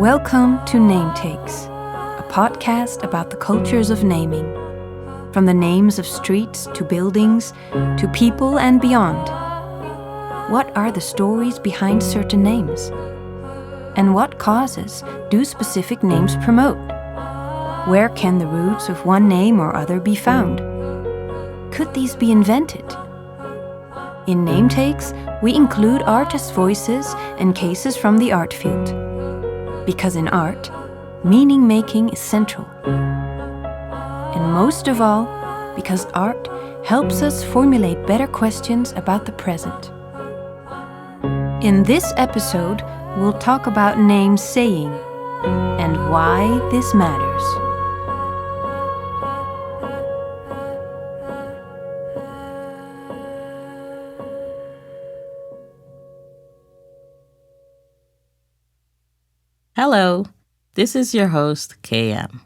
Welcome to Name Takes, a podcast about the cultures of naming, from the names of streets to buildings to people and beyond. What are the stories behind certain names? And what causes do specific names promote? Where can the roots of one name or other be found? Could these be invented? In Name Takes, we include artists' voices and cases from the art field. Because in art, meaning-making is central. And most of all, because art helps us formulate better questions about the present. In this episode, we'll talk about name saying and why this matters. Hello, this is your host, KM.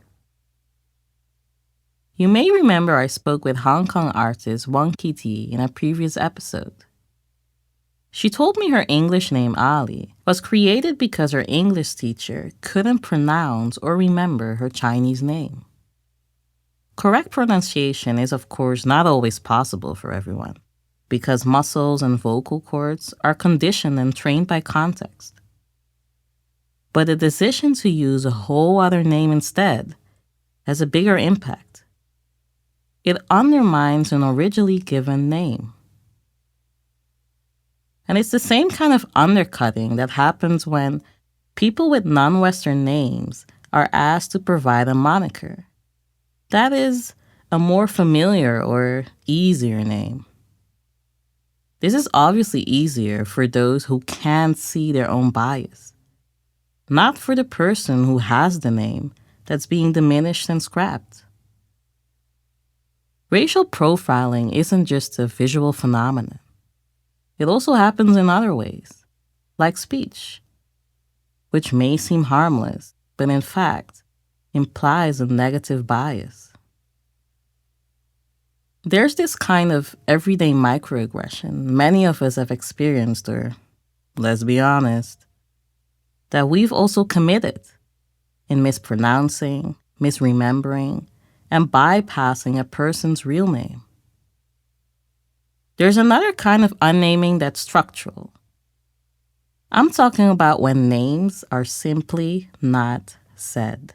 You may remember I spoke with Hong Kong artist Wong Kitty in a previous episode. She told me her English name Ali was created because her English teacher couldn't pronounce or remember her Chinese name. Correct pronunciation is of course not always possible for everyone, because muscles and vocal cords are conditioned and trained by context. But the decision to use a whole other name instead has a bigger impact. It undermines an originally given name. And it's the same kind of undercutting that happens when people with non-Western names are asked to provide a moniker. That is, a more familiar or easier name. This is obviously easier for those who can't see their own bias, not for the person who has the name that's being diminished and scrapped. Racial profiling isn't just a visual phenomenon. It also happens in other ways, like speech, which may seem harmless, but in fact implies a negative bias. There's this kind of everyday microaggression many of us have experienced, or, let's be honest, that we've also committed in mispronouncing, misremembering, and bypassing a person's real name. There's another kind of unnaming that's structural. I'm talking about when names are simply not said.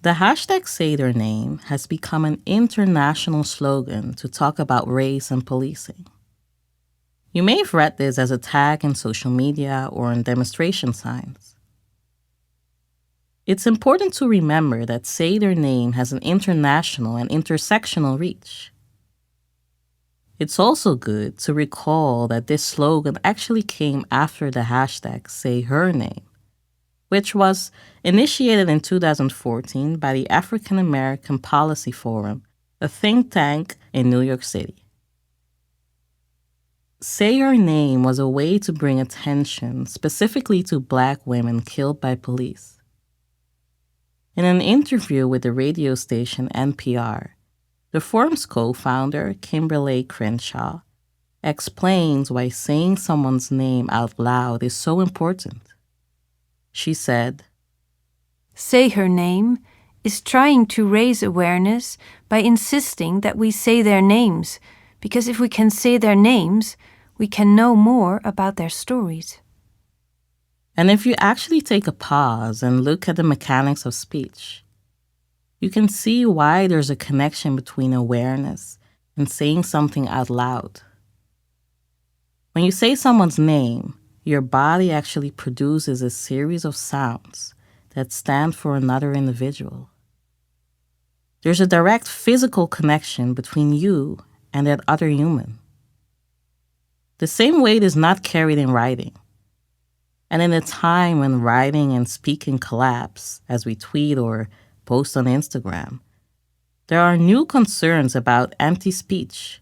The hashtag #SayTheirName has become an international slogan to talk about race and policing. You may have read this as a tag in social media or on demonstration signs. It's important to remember that Say Their Name has an international and intersectional reach. It's also good to recall that this slogan actually came after the hashtag #SayHerName, which was initiated in 2014 by the African American Policy Forum, a think tank in New York City. Say Your Name was a way to bring attention specifically to Black women killed by police. In an interview with the radio station NPR, the forum's co-founder, Kimberly Crenshaw, explains why saying someone's name out loud is so important. She said, Say Her Name is trying to raise awareness by insisting that we say their names, because if we can say their names, we can know more about their stories. And if you actually take a pause and look at the mechanics of speech, you can see why there's a connection between awareness and saying something out loud. When you say someone's name, your body actually produces a series of sounds that stand for another individual. There's a direct physical connection between you and that other human. The same weight is not carried in writing. And in a time when writing and speaking collapse, as we tweet or post on Instagram, there are new concerns about empty speech,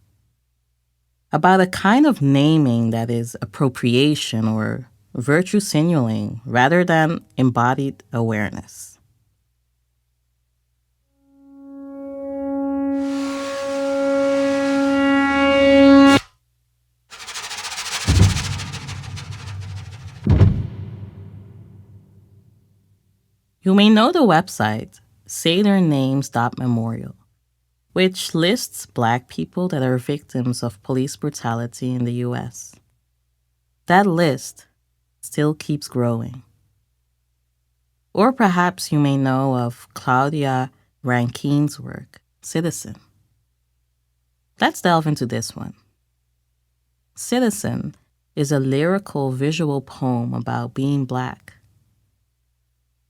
about a kind of naming that is appropriation or virtue signaling rather than embodied awareness. You may know the website saytheirnames.memorial, which lists Black people that are victims of police brutality in the U.S. That list still keeps growing. Or perhaps you may know of Claudia Rankine's work, Citizen. Let's delve into this one. Citizen is a lyrical visual poem about being Black.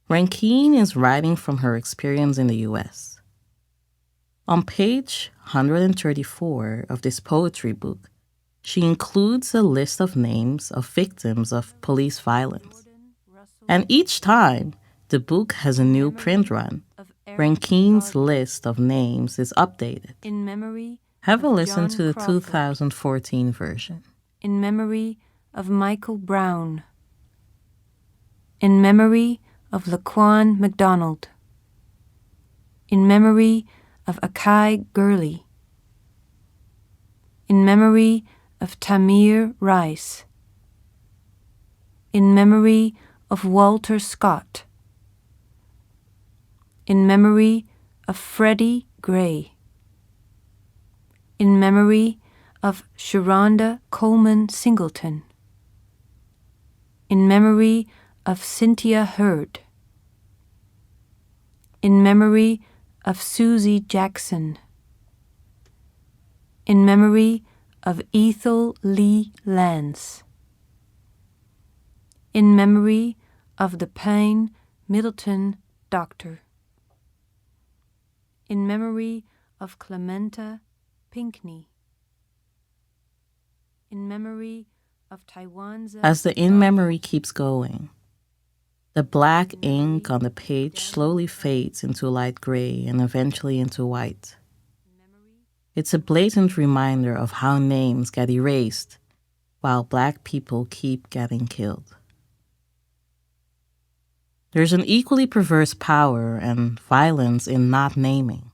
Rankine is writing from her experience in the U.S. On page 134 of this poetry book, she includes a list of names of victims of police violence. And each time the book has a new print run, Rankine's list of names is updated. In memory Have a of listen John to the Crawford. 2014 version. In memory of Michael Brown. In memory of Laquan McDonald. In memory of Akai Gurley. In memory of Tamir Rice. In memory of Walter Scott. In memory of Freddie Gray. In memory of Sharonda Coleman Singleton. In memory of Cynthia Hurd. In memory of Susie Jackson. In memory of Ethel Lee Lance. In memory of the Payne Middleton Doctor. In memory of Clementa Pinckney. In memory of Taiwanza. As the in-memory keeps going, the black ink on the page slowly fades into light gray and eventually into white. It's a blatant reminder of how names get erased while Black people keep getting killed. There's an equally perverse power and violence in not naming.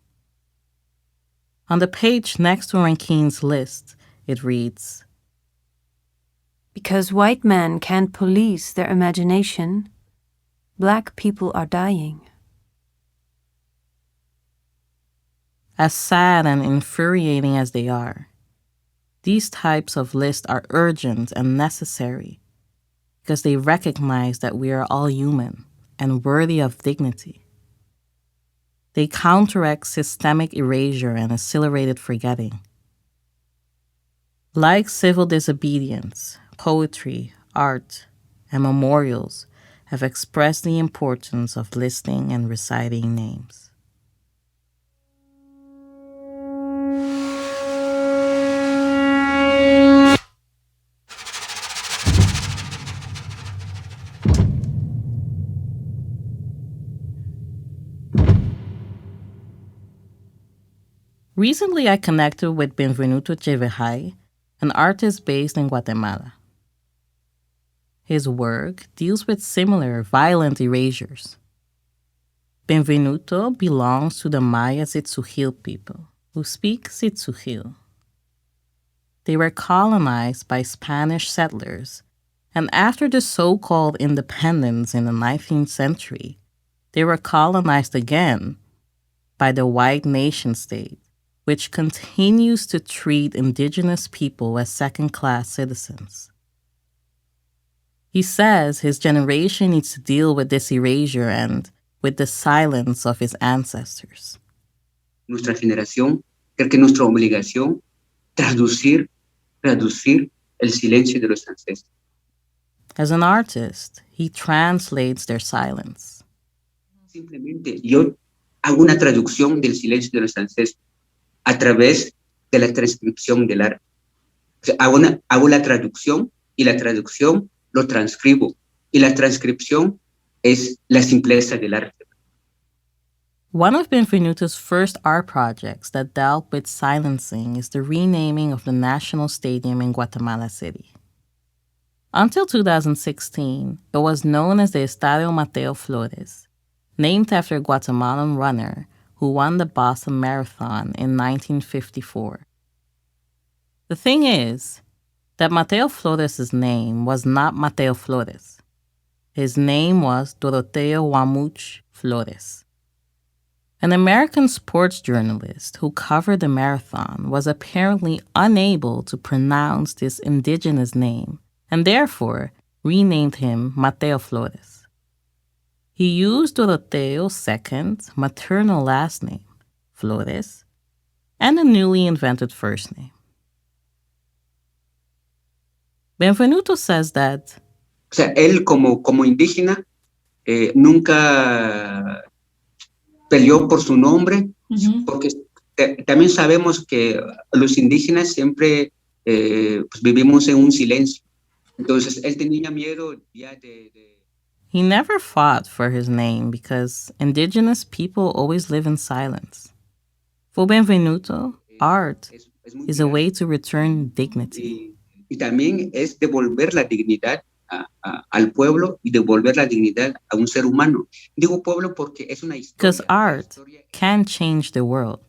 On the page next to Rankine's list, it reads, Because white men can't police their imagination, Black people are dying. As sad and infuriating as they are, these types of lists are urgent and necessary because they recognize that we are all human and worthy of dignity. They counteract systemic erasure and accelerated forgetting. Like civil disobedience, poetry, art, and memorials have expressed the importance of listing and reciting names. Recently, I connected with Benvenuto Cheverhay, an artist based in Guatemala. His work deals with similar violent erasures. Benvenuto belongs to the Maya Tzitzuhil people, who speak Tzitzuhil. They were colonized by Spanish settlers, and after the so-called independence in the 19th century, they were colonized again by the white nation-state, which continues to treat indigenous people as second-class citizens. He says his generation needs to deal with this erasure and with the silence of his ancestors. Nuestra generación cree que nuestra obligación traducir el silencio de los ancestros. As an artist, he translates their silence. Simplemente yo hago una traducción del silencio de los ancestros a través de la transcripción del arte. O sea, hago la traducción y la traducción lo transcribo y la transcripción es la simpleza del arte. One of Benvenuto's first art projects that dealt with silencing is the renaming of the National Stadium in Guatemala City. Until 2016, it was known as the Estadio Mateo Flores, named after a Guatemalan runner who won the Boston Marathon in 1954. The thing is that Mateo Flores' name was not Mateo Flores. His name was Doroteo Guamuch Flores. An American sports journalist who covered the marathon was apparently unable to pronounce this indigenous name and therefore renamed him Mateo Flores. He used Doroteo's second maternal last name, Flores, and a newly invented first name. Benvenuto says that, O sea, él como indígena nunca peleó por su nombre, porque también sabemos que los indígenas siempre pues vivimos en un silencio. Entonces, él tenía miedo ya de... he never fought for his name because indigenous people always live in silence. For Benvenuto, art is a way to return dignity. Y también es devolver la dignidad al pueblo y devolver la dignidad a un ser humano. Digo pueblo porque es una historia. Because art can change the world,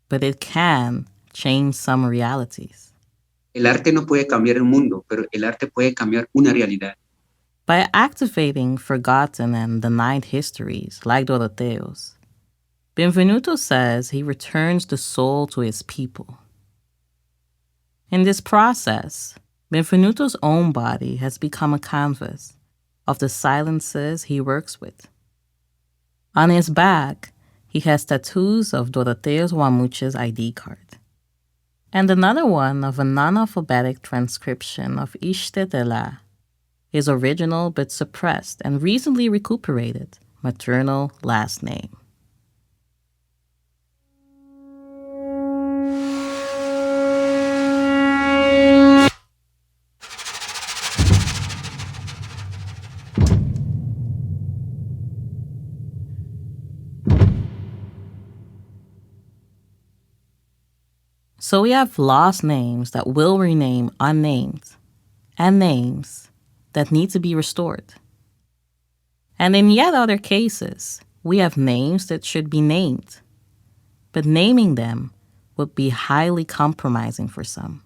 but it can change some realities. El arte no puede cambiar el mundo, pero el arte puede cambiar una realidad. By activating forgotten and denied histories like Doroteo's, Benvenuto says he returns the soul to his people. In this process, Benvenuto's own body has become a canvas of the silences he works with. On his back, he has tattoos of Doroteo's Guamuch's ID card, and another one of a non-alphabetic transcription of Ixtetela, his original but suppressed and recently recuperated maternal last name. So we have lost names that will rename unnamed, and names that need to be restored. And in yet other cases, we have names that should be named, but naming them would be highly compromising for some.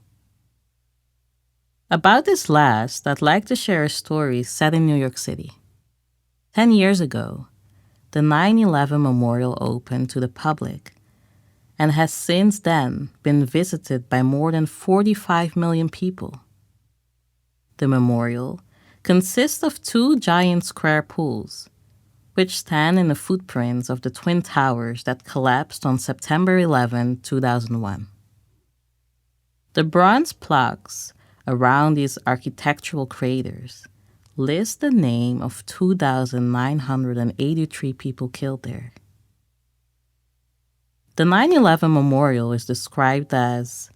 About this last, I'd like to share a story set in New York City. 10 years ago, the 9/11 memorial opened to the public and has since then been visited by more than 45 million people. The memorial consists of 2 giant square pools, which stand in the footprints of the Twin Towers that collapsed on September 11, 2001. The bronze plaques around these architectural craters list the name of 2,983 people killed there. The 9/11 memorial is described as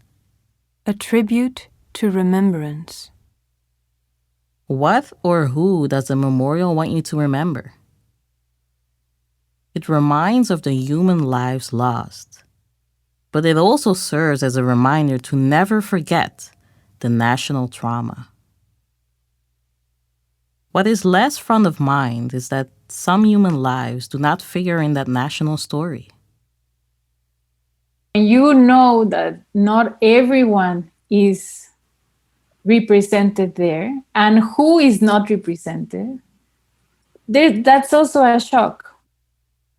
a tribute to remembrance. What or who does the memorial want you to remember? It reminds of the human lives lost, but it also serves as a reminder to never forget the national trauma. What is less front of mind is that some human lives do not figure in that national story. And you know that not everyone is represented there, and who is not represented, that's also a shock.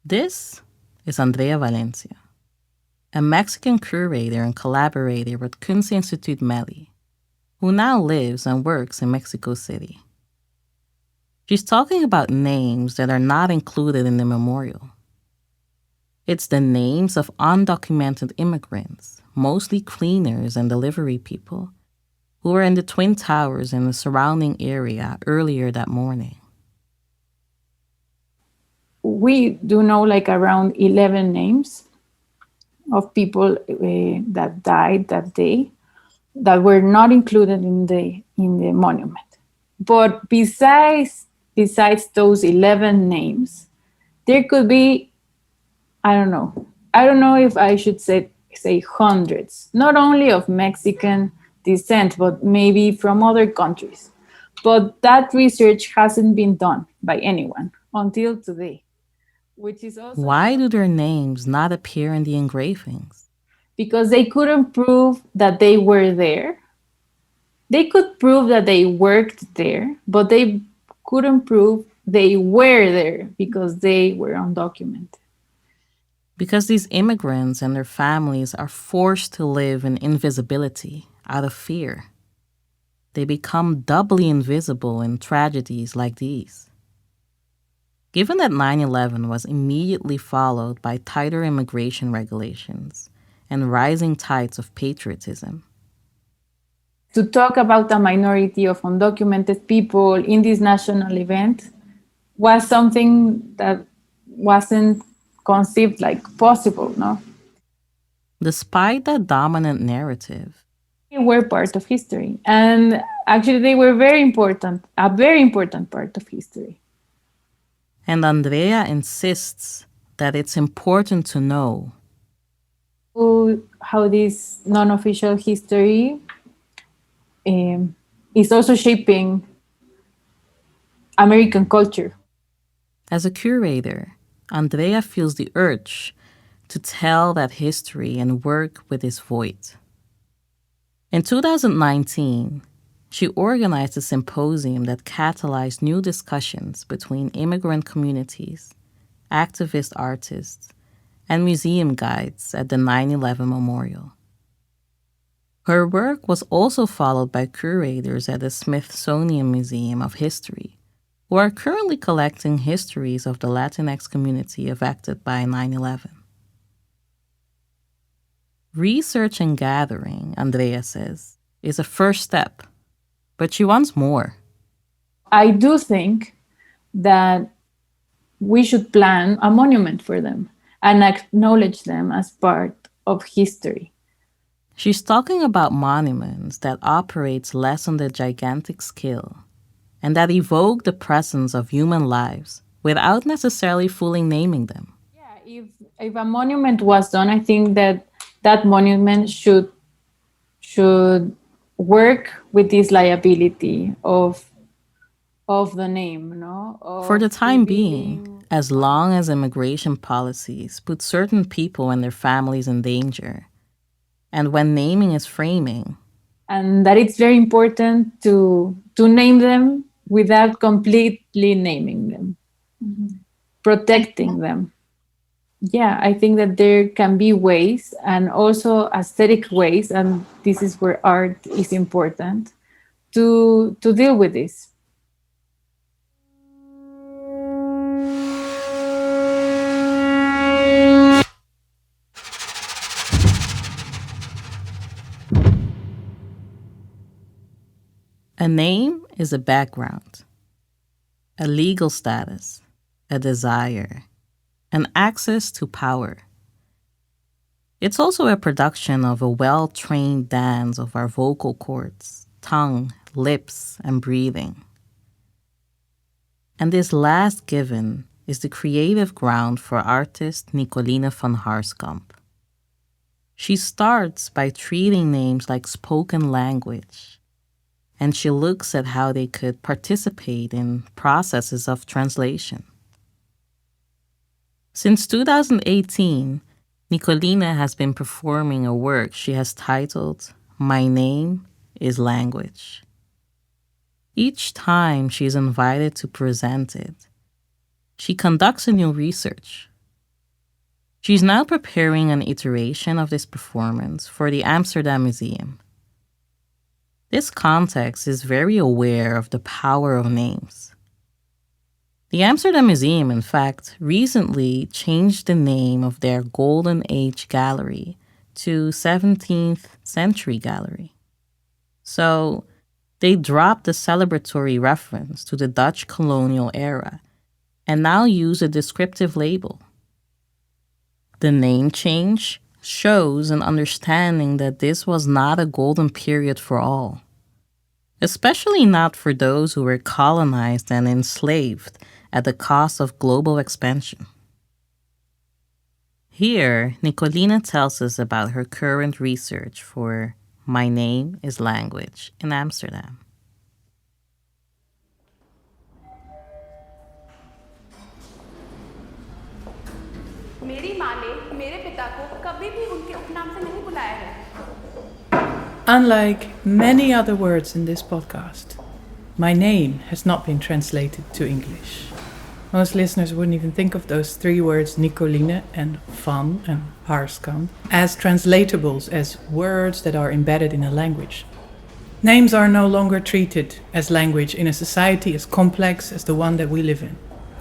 This is Andrea Valencia, a Mexican curator and collaborator with Kunstinstituut Melly, who now lives and works in Mexico City. She's talking about names that are not included in the memorial. It's the names of undocumented immigrants, mostly cleaners and delivery people, who were in the Twin Towers and the surrounding area earlier that morning. We do know like around 11 names of people that died that day that were not included in the monument. But besides those 11 names, there could be, I don't know if I should say hundreds, not only of Mexican descent, but maybe from other countries. But that research hasn't been done by anyone until today, which is also Why do their names not appear in the engravings? because they couldn't prove that they were there. They could prove that they worked there, but they couldn't prove they were there because they were undocumented. Because these immigrants and their families are forced to live in invisibility out of fear. They become doubly invisible in tragedies like these. Given that 9/11 was immediately followed by tighter immigration regulations and rising tides of patriotism, To talk about a minority of undocumented people in this national event was something that wasn't conceived like possible, no? despite that dominant narrative, They were part of history. And actually they were very important, a very important part of history. and Andrea insists that it's important to know How this non-official history is also shaping American culture. As a curator, Andrea feels the urge to tell that history and work with this void. In 2019, she organized a symposium that catalyzed new discussions between immigrant communities, activist artists, and museum guides at the 9/11 Memorial. Her work was also followed by curators at the Smithsonian Museum of History, who are currently collecting histories of the Latinx community affected by 9/11. Research and gathering, Andrea says, is a first step, but she wants more. I do think that we should plan a monument for them and acknowledge them as part of history. She's talking about monuments that operates less on the gigantic scale and that evoke the presence of human lives without necessarily fully naming them. Yeah, if a monument was done, I think that that monument should work with this liability of the name, no? For the Of time being, revealing- as long as immigration policies put certain people and their families in danger, and when naming is framing, and that it's very important to name them without completely naming them, protecting them. Yeah, I think that there can be ways, and also aesthetic ways, and this is where art is important to deal with this. a name is a background, a legal status, a desire, an access to power. It's also a production of a well-trained dance of our vocal cords, tongue, lips, and breathing. And this last given is the creative ground for artist Nikolina Van Horskamp. She starts by treating names like spoken language, and she looks at how they could participate in processes of translation. Since 2018, Nikolina has been performing a work she has titled My Name is Language. Each time she is invited to present it, she conducts a new research. She's now preparing an iteration of this performance for the Amsterdam Museum. This context is very aware of the power of names. The Amsterdam Museum, in fact, recently changed the name of their Golden Age Gallery to 17th Century Gallery. So they dropped the celebratory reference to the Dutch colonial era and now use a descriptive label. The name change shows an understanding that this was not a golden period for all, especially not for those who were colonized and enslaved at the cost of global expansion. Here, Nikolina tells us about her current research for My Name is Language in Amsterdam. मेरी माँ ने मेरे पिता को कभी भी उनके उपनाम से नहीं बुलाया है. Unlike many other words in this podcast, my name has not been translated to English. Most listeners wouldn't even think of those three words, Nikolina and Van and Horskamp, as translatables, as words that are embedded in a language. Names are no longer treated as language in a society as complex as the one that we live in.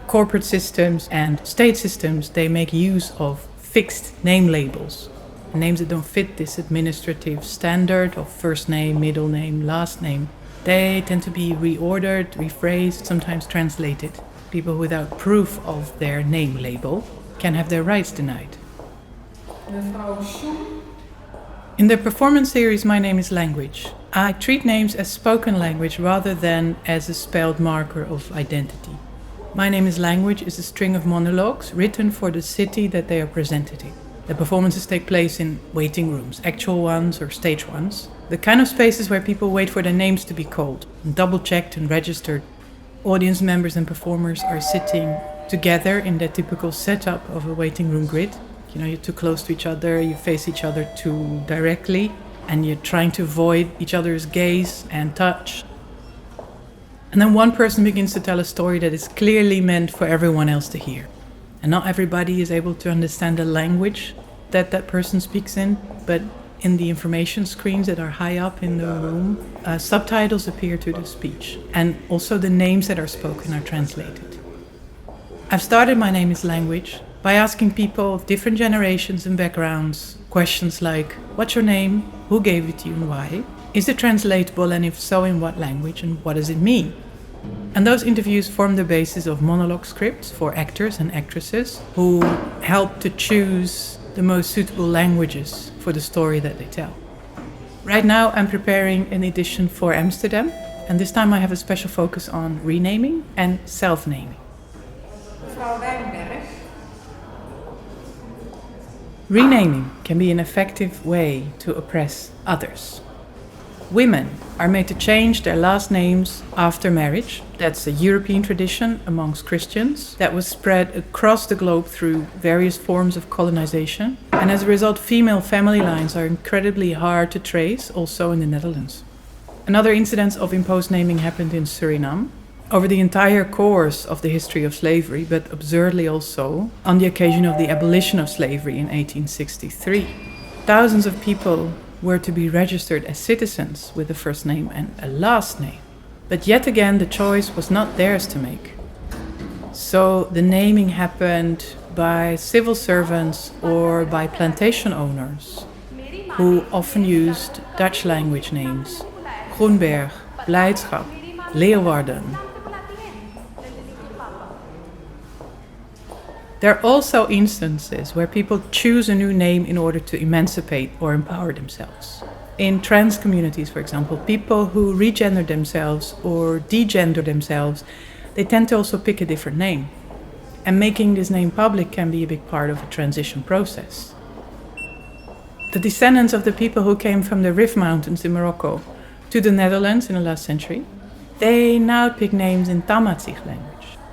Corporate systems and state systems, they make use of fixed name labels. Names that don't fit this administrative standard of first name, middle name, last name, they tend to be reordered, rephrased, sometimes translated. People without proof of their name label can have their rights denied. In the performance series My Name is Language, I treat names as spoken language rather than as a spelled marker of identity. My Name is Language is a string of monologues written for the city that they are presented in. The performances take place in waiting rooms, actual ones or stage ones, the kind of spaces where people wait for their names to be called, and double-checked and registered. Audience members and performers are sitting together in the typical setup of a waiting room grid. You know, you're too close to each other, you face each other too directly, and you're trying to avoid each other's gaze and touch. And then one person begins to tell a story that is clearly meant for everyone else to hear. And not everybody is able to understand the language that that person speaks in, but in the information screens that are high up in the room, subtitles appear to the speech. And also the names that are spoken are translated. I've started My Name is Language by asking people of different generations and backgrounds questions like, what's your name? Who gave it to you and why? Is it translatable, and if so, in what language, and what does it mean? And those interviews form the basis of monologue scripts for actors and actresses who help to choose the most suitable languages for the story that they tell. Right now I'm preparing an edition for Amsterdam, and this time I have a special focus on renaming and self-naming. Renaming can be an effective way to oppress others. Women are made to change their last names after marriage. That's a European tradition amongst Christians that was spread across the globe through various forms of colonization. And as a result, female family lines are incredibly hard to trace, also in the Netherlands. Another incidence of imposed naming happened in Suriname over the entire course of the history of slavery, but absurdly also on the occasion of the abolition of slavery in 1863. Thousands of people were to be registered as citizens with a first name and a last name. But yet again, the choice was not theirs to make. So the naming happened by civil servants or by plantation owners, who often used Dutch language names: Groenberg, Blijdschap, Leeuwarden. There are also instances where people choose a new name in order to emancipate or empower themselves. In trans communities, for example, people who regender themselves or degender themselves, they tend to also pick a different name. And making this name public can be a big part of a transition process. The descendants of the people who came from the Rif Mountains in Morocco to the Netherlands in the last century, they now pick names in Tamazight language.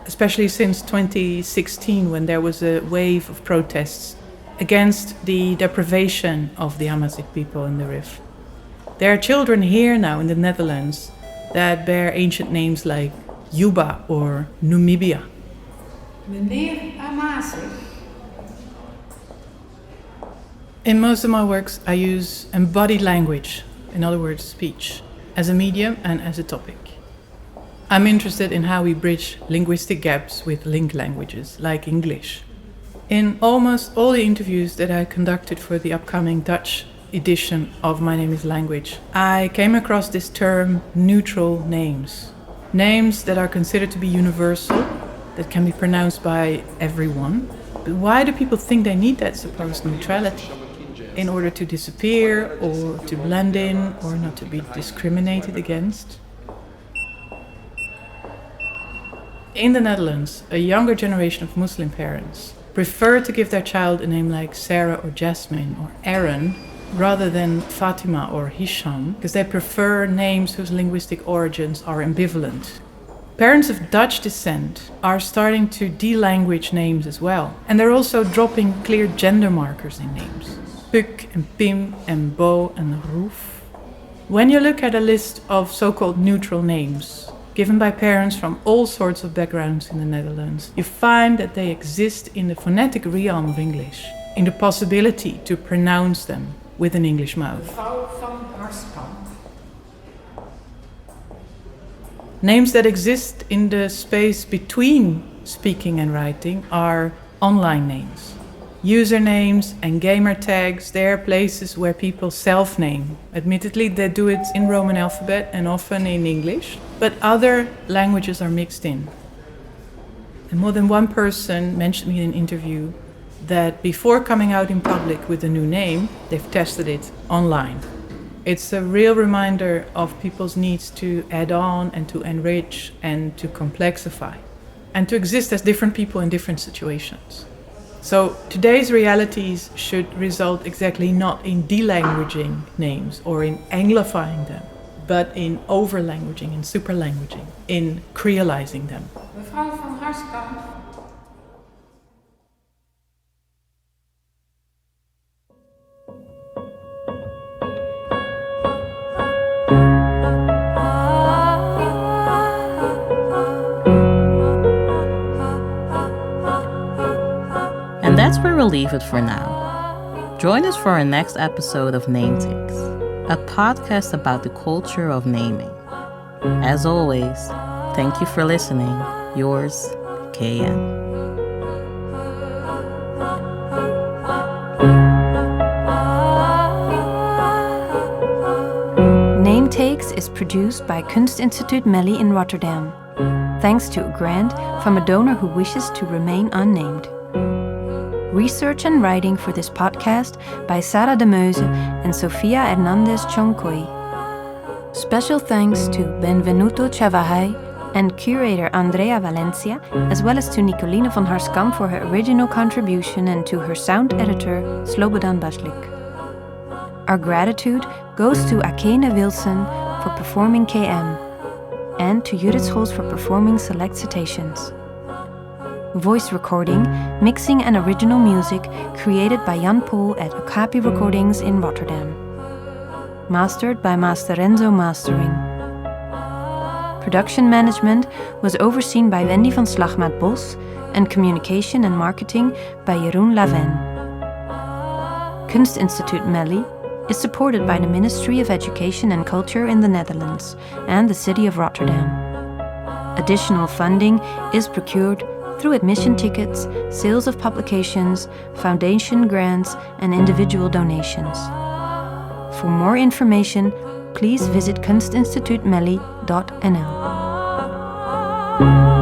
Especially since 2016, when there was a wave of protests against the deprivation of the Amazigh people in the Rif. There are children here now in the Netherlands that bear ancient names like Yuba or Numibia. In most of my works, I use embodied language, in other words, speech, as a medium and as a topic. I'm interested in how we bridge linguistic gaps with linked languages, like English. In almost all the interviews that I conducted for the upcoming Dutch edition of My Name is Language, I came across this term neutral names. Names that are considered to be universal, that can be pronounced by everyone. But why do people think they need that supposed neutrality? In order to disappear, or to blend in, or not to be discriminated against? In the Netherlands, a younger generation of Muslim parents prefer to give their child a name like Sarah or Jasmine or Aaron rather than Fatima or Hisham, because they prefer names whose linguistic origins are ambivalent. Parents of Dutch descent are starting to delanguage names as well. And they're also dropping clear gender markers in names. Puk and Pim and Bo and Roef. When you look at a list of so-called neutral names given by parents from all sorts of backgrounds in the Netherlands, you find that they exist in the phonetic realm of English, in the possibility to pronounce them with an English mouth. Van Horskamp. Names that exist in the space between speaking and writing are online names. Usernames and gamer tags, they are places where people self-name. Admittedly, they do it in Roman alphabet and often in English, but other languages are mixed in. And more than one person mentioned me in an interview that before coming out in public with a new name, they've tested it online. It's a real reminder of people's needs to add on and to enrich and to complexify and to exist as different people in different situations. So today's realities should result exactly not in delanguaging names or in anglifying them, but in overlanguaging and superlanguaging, in creolizing them. Mevrouw Van Horskamp. And that's where we'll leave it for now. Join us for our next episode of Name Takes, a podcast about the culture of naming. As always, thank you for listening. Yours, KN. Name Takes is produced by Kunstinstituut Melly in Rotterdam, thanks to a grant from a donor who wishes to remain unnamed. Research and writing for this podcast by Sara de Meuse and Sofia Hernandez Choncoy. Special thanks to Benvenuto Chavahai and curator Andrea Valencia, as well as to Nikolina Van Horskamp for her original contribution and to her sound editor Slobodan Baslik. Our gratitude goes to Akene Wilson for performing KM and to Judith Scholz for performing select citations. Voice recording, mixing and original music created by Jan Pol at Okapi Recordings in Rotterdam. Mastered by Master Renzo Mastering. Production management was overseen by Wendy van Slagmaat Bos and communication and marketing by Jeroen Laven. Kunstinstituut Melly is supported by the Ministry of Education and Culture in the Netherlands and the City of Rotterdam. Additional funding is procured through admission tickets, sales of publications, foundation grants, and individual donations. For more information, please visit kunstinstituutmelly.nl.